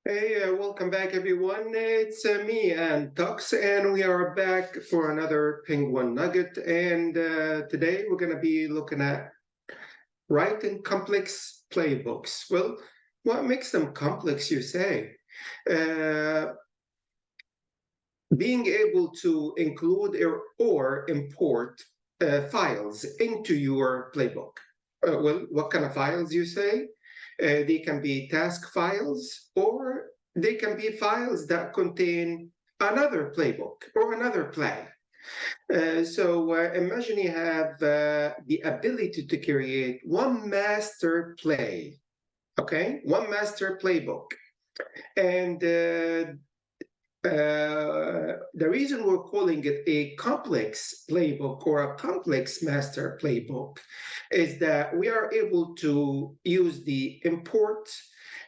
Hey, welcome back, everyone. It's me and Tux, and we are back for another Penguin Nugget. And today we're going to be looking at writing complex playbooks. Well, what makes them complex, you say? Uh, Being able to include or import files into your playbook. Well, what kind of files, you say? They can be task files, or they can be files that contain another playbook or another play. So imagine you have the ability to create one master play, okay? One master playbook. And the reason we're calling it a complex playbook or a complex master playbook is that we are able to use the import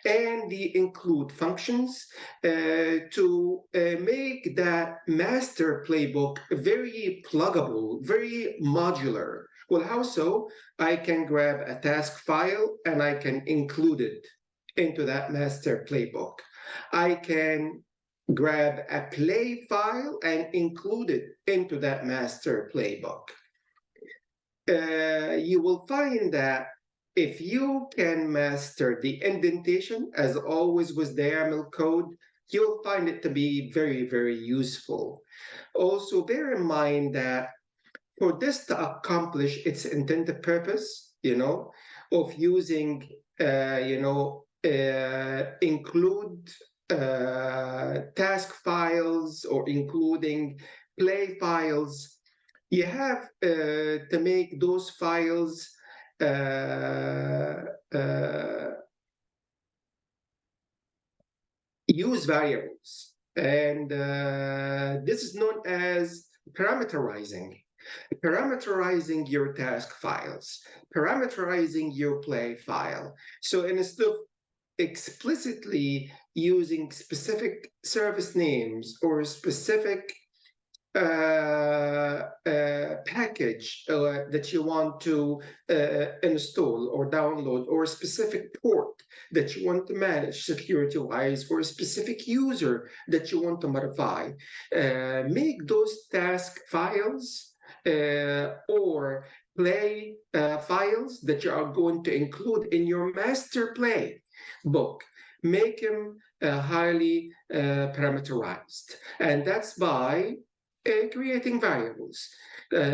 and the include functions to make that master playbook very pluggable, very modular. Well, how so? I can grab a task file and I can include it into that master playbook. I can grab a play file and include it into that master playbook. You will find that if you can master the indentation, as always with the YAML code, you'll find it to be very, very useful. Also, bear in mind that for this to accomplish its intended purpose, of using, include task files or including play files, you have to make those files use variables. And this is known as parameterizing. Parameterizing your task files, parameterizing your play file. So instead of explicitly using specific service names or specific package that you want to install or download, or a specific port that you want to manage security-wise, or a specific user that you want to modify. Make those task files or play files that you are going to include in your master play book. Make them highly parameterized. And that's by creating variables.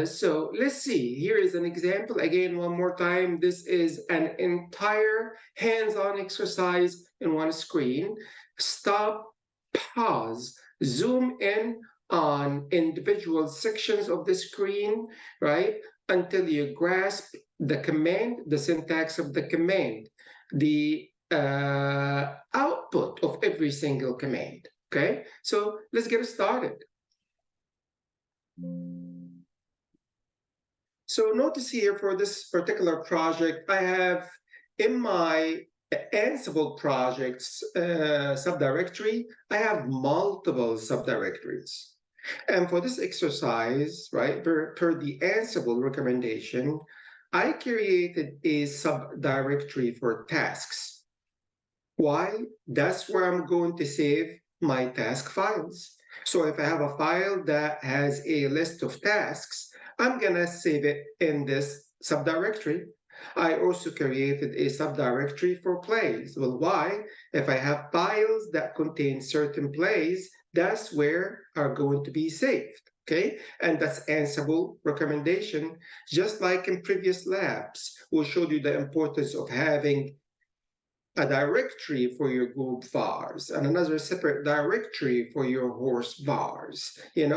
So let's see, here is an example. Again, one more time, this is an entire hands-on exercise in one screen. Stop, pause, zoom in on individual sections of the screen, right? Until you grasp the command, the syntax of the command, the output of every single command, okay? So let's get started. So notice here for this particular project, I have in my Ansible projects subdirectory, I have multiple subdirectories. And for this exercise, right, per the Ansible recommendation, I created a subdirectory for tasks. Why? That's where I'm going to save my task files. So if I have a file that has a list of tasks, I'm going to save it in this subdirectory. I also created a subdirectory for plays. Well, why? If I have files that contain certain plays, that's where are going to be saved. Okay, and that's Ansible recommendation. Just like in previous labs, we showed you the importance of having a directory for your group vars, and another separate directory for your horse vars, and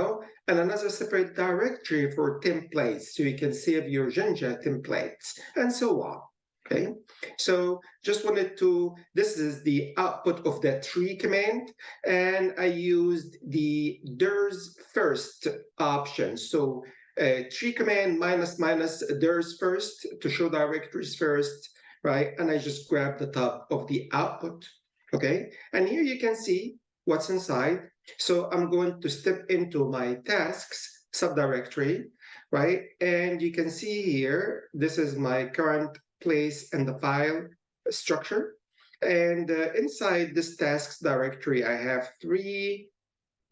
another separate directory for templates, so you can save your Jinja templates, and so on. Okay, so just wanted to, this is the output of the tree command, and I used the DIRS first option. So tree command minus DIRS first to show directories first, right? And I just grab the top of the output, okay? And here you can see what's inside. So I'm going to step into my tasks subdirectory, right? And you can see here, this is my current place in the file structure. And inside this tasks directory, I have 3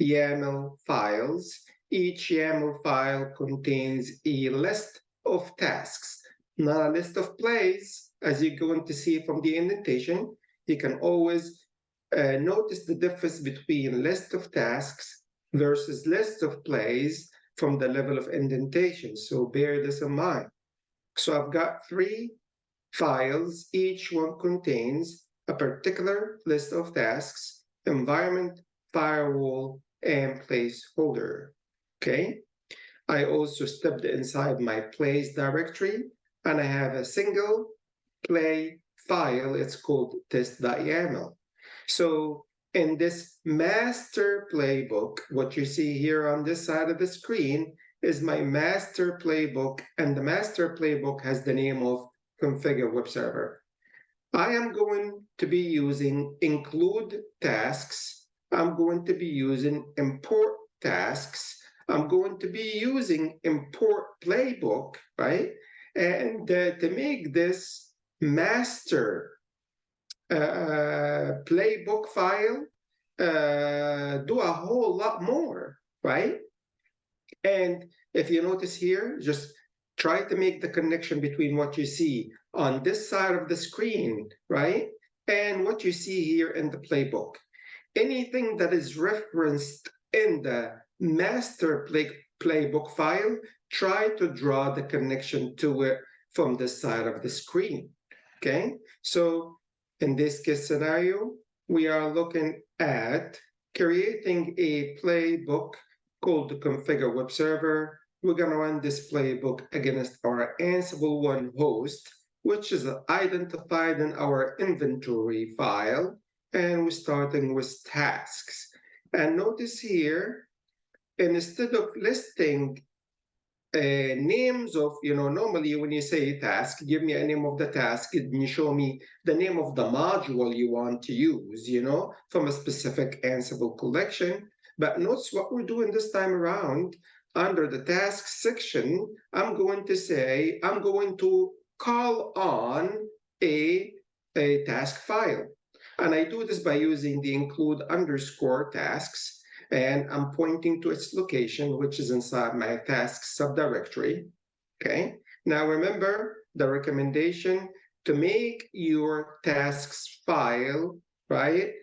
YAML files. Each YAML file contains a list of tasks, not a list of plays. As you're going to see from the indentation, you can always notice the difference between list of tasks versus list of plays from the level of indentation. So bear this in mind. So I've got 3 files. Each one contains a particular list of tasks, environment, firewall, and placeholder. Okay. I also stepped inside my plays directory and I have a single play file. It's called test.yaml. So in this master playbook, what you see here on this side of the screen is my master playbook, and the master playbook has the name of configure web server. I am going to be using include tasks. I'm going to be using import tasks. I'm going to be using import playbook, right? And to make this master playbook file do a whole lot more, right? And if you notice here, just try to make the connection between what you see on this side of the screen, right? And what you see here in the playbook. Anything that is referenced in the master playbook file, try to draw the connection to it from this side of the screen, okay? So in this case scenario, we are looking at creating a playbook called the configure web server. We're going to run this playbook against our Ansible 1 host, which is identified in our inventory file. And we're starting with tasks. And notice here, instead of listing names of, normally when you say task, give me a name of the task, and you show me the name of the module you want to use, from a specific Ansible collection. But notice what we're doing this time around. Under the task section, I'm going to call on a task file. And I do this by using the include underscore tasks. And I'm pointing to its location, which is inside my tasks subdirectory. Okay. Now remember the recommendation to make your tasks file, right?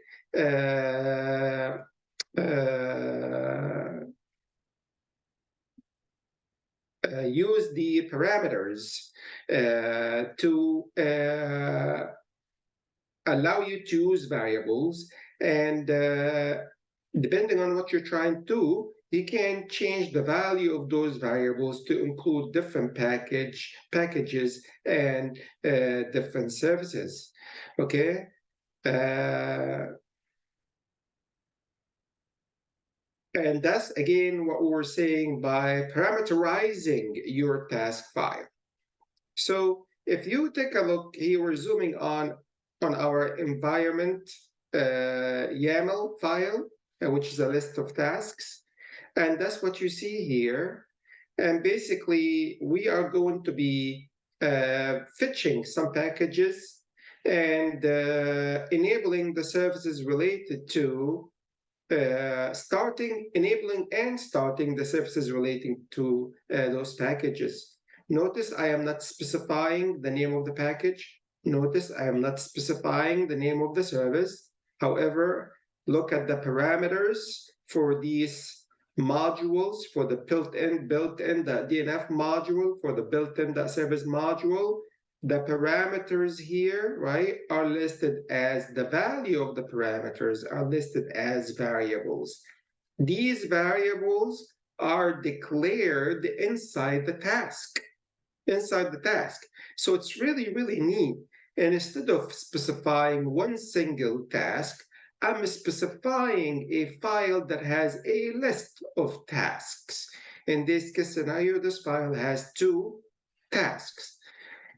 Use the parameters to allow you to use variables, and depending on what you're trying to do, you can change the value of those variables to include different packages and different services. Okay. And that's, again, what we're saying by parameterizing your task file. So if you take a look here, we're zooming on our environment YAML file, which is a list of tasks. And that's what you see here. And basically, we are going to be fetching some packages and enabling the services related to enabling and starting the services relating to those packages. Notice I am not specifying the name of the package. Notice I am not specifying the name of the service. However, look at the parameters for these modules, for the built-in DNF module, for the built-in service module. The parameters here, right, are listed as the value of the parameters are listed as variables. These variables are declared inside the task. So it's really, really neat. And instead of specifying one single task, I'm specifying a file that has a list of tasks. In this case scenario, this file has 2 tasks.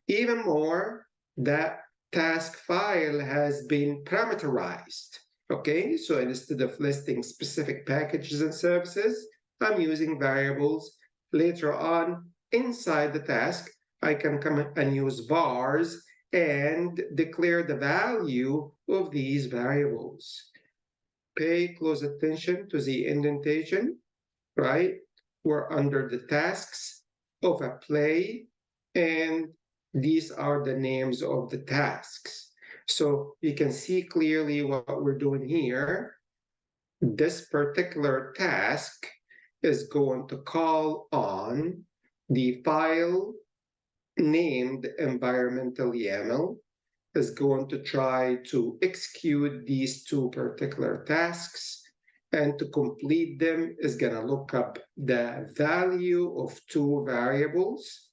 Even more, that task file has been parameterized. Okay, so instead of listing specific packages and services, I'm using variables. Later on, inside the task, I can come and use vars and declare the value of these variables. Pay close attention to the indentation, right? We're under the tasks of a play, and these are the names of the tasks. So you can see clearly what we're doing here. This particular task is going to call on the file named environmental YAML, is going to try to execute these two particular tasks, and to complete them is going to look up the value of two variables,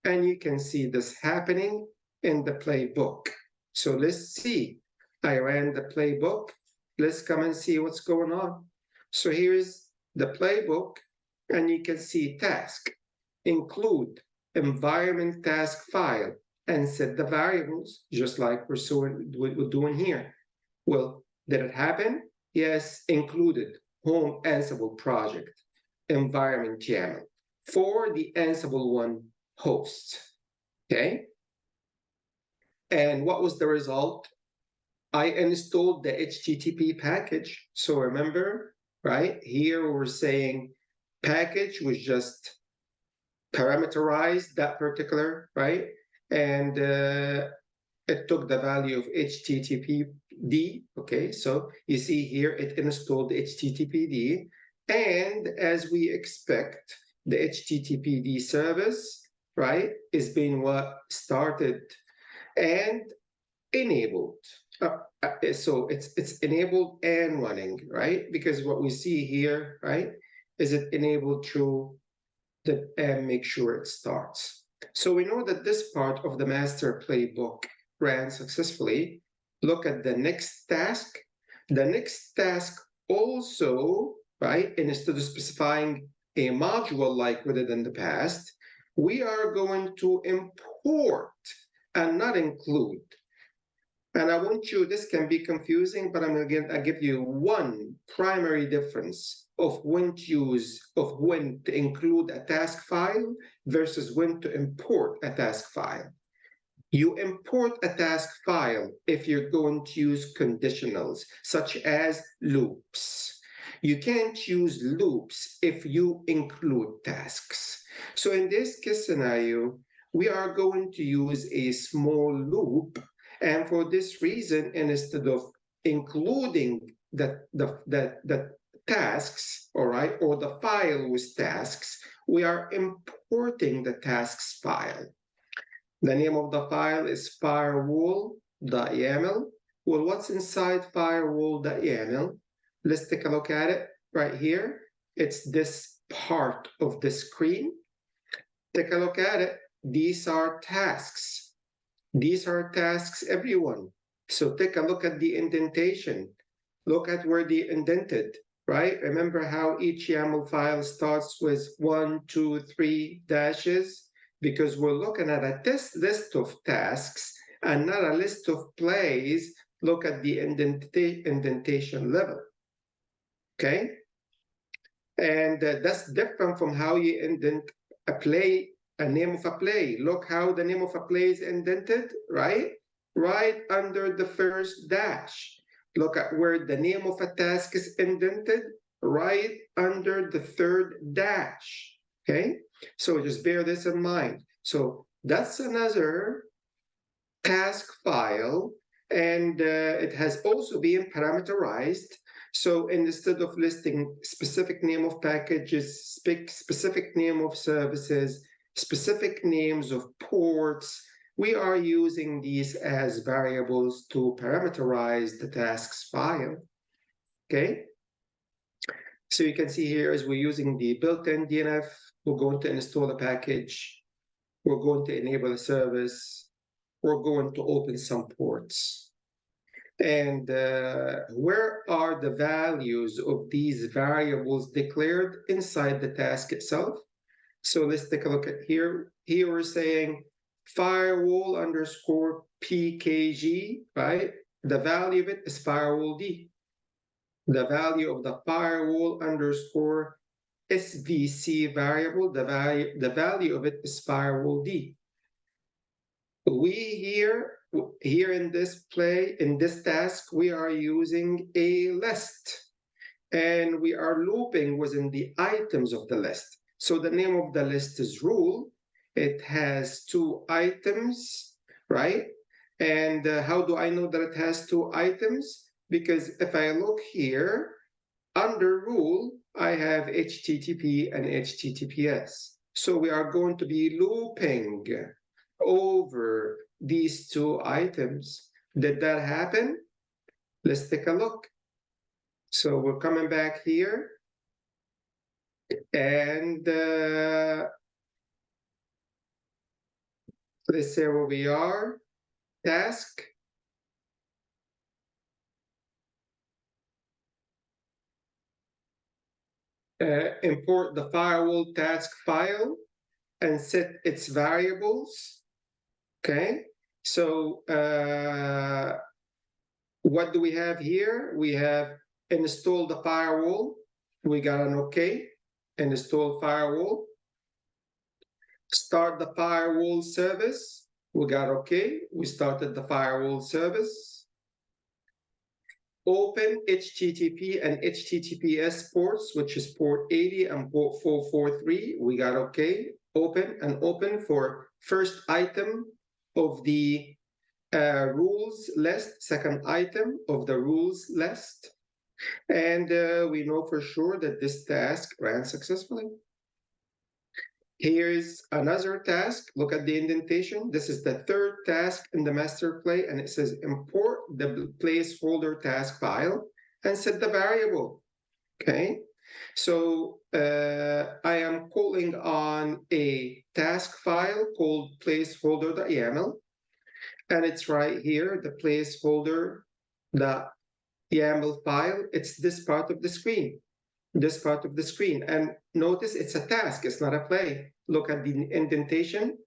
and you can see this happening in the playbook. So let's see. I ran the playbook. Let's come and see what's going on. So here's the playbook, and you can see task, include environment task file, and set the variables, just like we're doing here. Well, did it happen? Yes, included home Ansible project, environment YAML for the Ansible One host. Okay. And what was the result? I installed the HTTP package. So remember, right? Here we're saying package was just parameterized that particular, right? And it took the value of HTTPD. Okay, so you see here it installed HTTPD. And as we expect, the HTTPD service, right, is being what started and enabled. So it's enabled and running, right? Because what we see here, right, is it enabled through the and make sure it starts. So we know that this part of the master playbook ran successfully. Look at the next task. The next task also, right, instead of specifying a module like we did in the past, we are going to import and not include. And I want you, this can be confusing, but I give you one primary difference of when to include a task file versus when to import a task file. You import a task file if you're going to use conditionals, such as loops. You can't use loops if you include tasks. So in this case scenario, we are going to use a small loop. And for this reason, instead of including the tasks, all right, or the file with tasks, we are importing the tasks file. The name of the file is firewall.yaml. Well, what's inside firewall.yaml? Let's take a look at it right here. It's this part of the screen. Take a look at it. These are tasks. These are tasks, everyone. So take a look at the indentation. Look at where they indented, right? Remember how each YAML file starts with 1, 2, 3 dashes? Because we're looking at a list of tasks and not a list of plays. Look at the indentation level, okay? And that's different from how you indent a play, a name of a play. Look how the name of a play is indented, right? Right under the first dash. Look at where the name of a task is indented, right under the third dash, okay? So just bear this in mind. So that's another task file, and it has also been parameterized. So instead of listing specific name of packages, specific name of services, specific names of ports, we are using these as variables to parameterize the tasks file, okay? So you can see here as we're using the built-in DNF, we're going to install a package, we're going to enable a service, we're going to open some ports. And where are the values of these variables declared inside the task itself? So let's take a look at here. Here we're saying firewall underscore PKG, right? The value of it is firewall D. The value of the firewall underscore SVC variable, the value of it is firewall D. We here here in this task, we are using a list. And we are looping within the items of the list. So the name of the list is rule. It has 2 items, right? And how do I know that it has 2 items? Because if I look here, under rule, I have HTTP and HTTPS. So we are going to be looping over these 2 items. Did that happen? Let's take a look. So we're coming back here, and let's say where we are, task. Import the firewall task file and set its variables. Okay, so what do we have here? We have install the firewall. We got an OK. Install firewall. Start the firewall service. We got OK. We started the firewall service. Open HTTP and HTTPS ports, which is port 80 and port 443. We got OK. Open for first item of the rules list, second item of the rules list. And we know for sure that this task ran successfully. Here's another task. Look at the indentation. This is the 3rd task in the master play, and it says import the placeholder task file and set the variable. Okay, so I am calling on a task file called placeholder.yaml, and it's right here, the placeholder.yaml file. It's this part of the screen. And notice it's a task, it's not a play. Look at the indentation.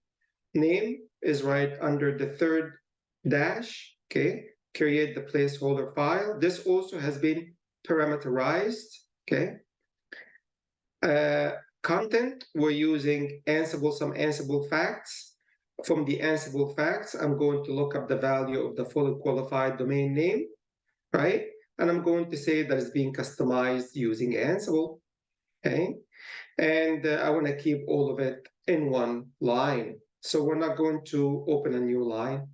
Name is right under the 3rd dash. Okay, create the placeholder file. This also has been parameterized. Okay, content, we're using Ansible, some Ansible facts. From the Ansible facts, I'm going to look up the value of the fully qualified domain name, right? And I'm going to say that it's being customized using Ansible, okay? And I want to keep all of it in one line. So we're not going to open a new line.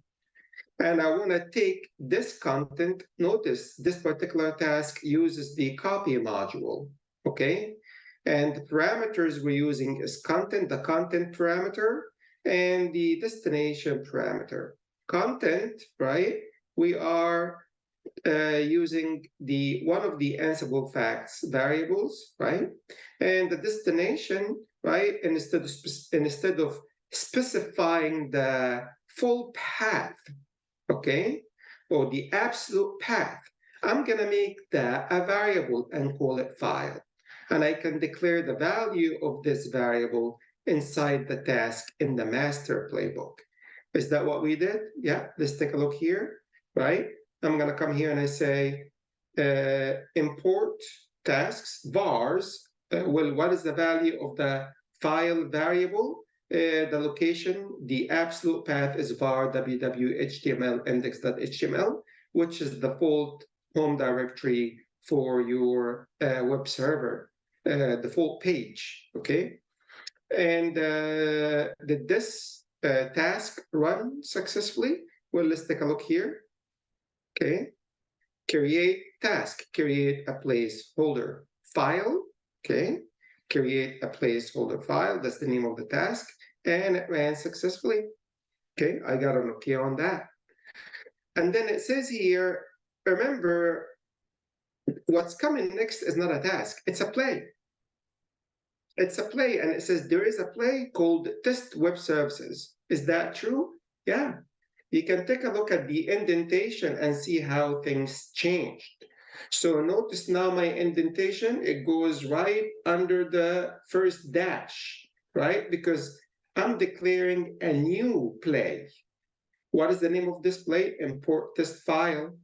And I want to take this content. Notice this particular task uses the copy module, okay? And the parameters we're using is content, the content parameter, and the destination parameter. Content, right? We are using one of the Ansible facts variables, right? And the destination, right? And instead of specifying the full path, okay, or the absolute path, I'm gonna make that a variable and call it file. And I can declare the value of this variable inside the task in the master playbook. Is that what we did? Yeah, let's take a look here, right? I'm gonna come here and I say, import tasks, vars. Well, what is the value of the file variable? The location, the absolute path is var www.html index.html, which is the default home directory for your web server, the default page, okay? And did this task run successfully? Well, let's take a look here. Okay, create task, create a placeholder file, okay? Create a placeholder file, that's the name of the task, and it ran successfully. Okay, I got an okay on that. And then it says here, remember, what's coming next is not a task, it's a play. It's a play, and it says there is a play called test web services. Is that true? Yeah. You can take a look at the indentation and see how things changed. So notice now my indentation, it goes right under the first dash, right? Because I'm declaring a new play. What is the name of this play? Import test file,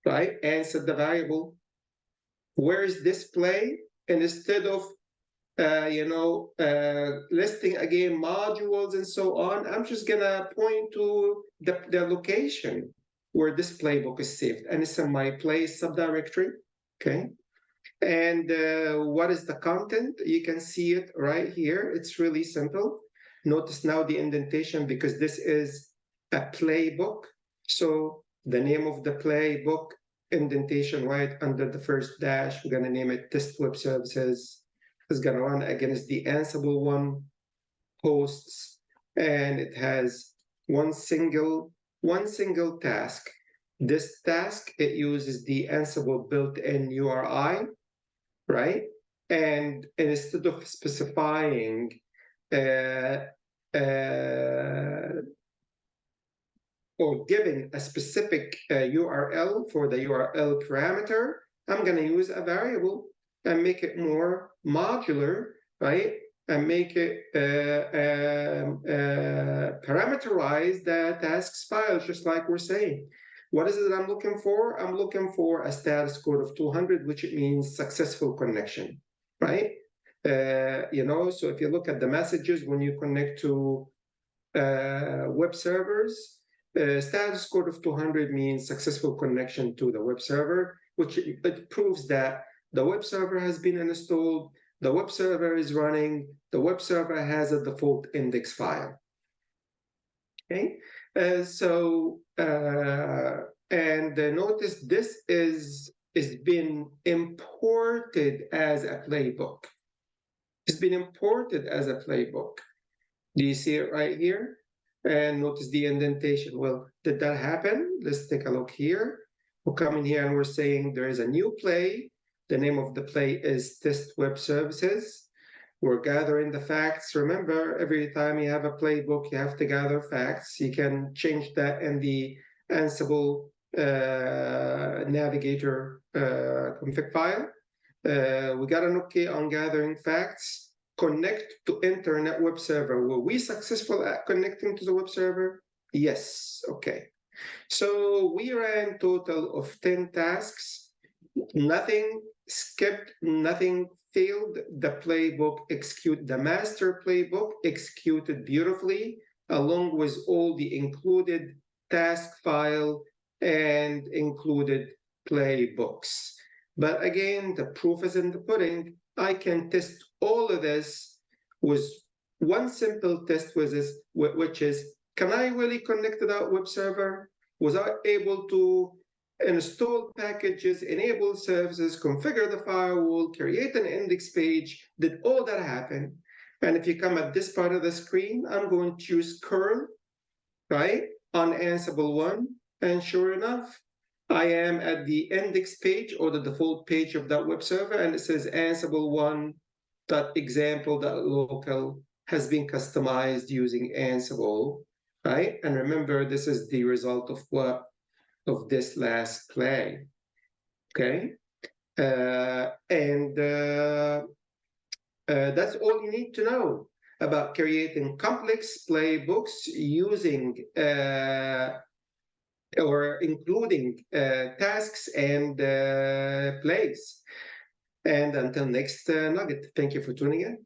right? And set the variable. Where is this play? And instead of listing again modules and so on. I'm just gonna point to the location where this playbook is saved, and it's in my play subdirectory. Okay. And what is the content? You can see it right here. It's really simple. Notice now the indentation because this is a playbook. So the name of the playbook, indentation right under the first dash. We're going to name it Test Web Services. It's going to run against the Ansible one hosts, and it has one single task. This task, it uses the Ansible built-in URI, right? And instead of specifying or giving a specific URL for the URL parameter, I'm going to use a variable and make it more modular, right? And make it parameterize the tasks file, just like we're saying. What is it I'm looking for? I'm looking for a status code of 200, which means successful connection, right? So if you look at the messages when you connect to web servers, status code of 200 means successful connection to the web server, which it proves that the web server has been installed, the web server is running, the web server has a default index file. Okay, and notice this is been imported as a playbook. It's been imported as a playbook. Do you see it right here? And notice the indentation. Well, did that happen? Let's take a look here. We'll come in here and we're saying there is a new play. The name of the play is Test Web Services. We're gathering the facts. Remember, every time you have a playbook, you have to gather facts. You can change that in the Ansible Navigator config file. We got an OK on gathering facts. Connect to internet web server. Were we successful at connecting to the web server? Yes. Okay. So we ran total of 10 tasks. Nothing skipped, nothing failed. The master playbook executed beautifully, along with all the included task file and included playbooks. But again, the proof is in the pudding. I can test all of this with one simple test, which is, can I really connect to that web server? Was I able to install packages, enable services, configure the firewall, create an index page? Did all that happen? And if you come at this part of the screen, I'm going to choose curl, right, on Ansible 1. And sure enough, I am at the index page or the default page of that web server, and it says Ansible 1.example.local has been customized using Ansible, right? And remember, this is the result of what? Of this last play, okay? That's all you need to know about creating complex playbooks using or including tasks and plays. And until next nugget, thank you for tuning in.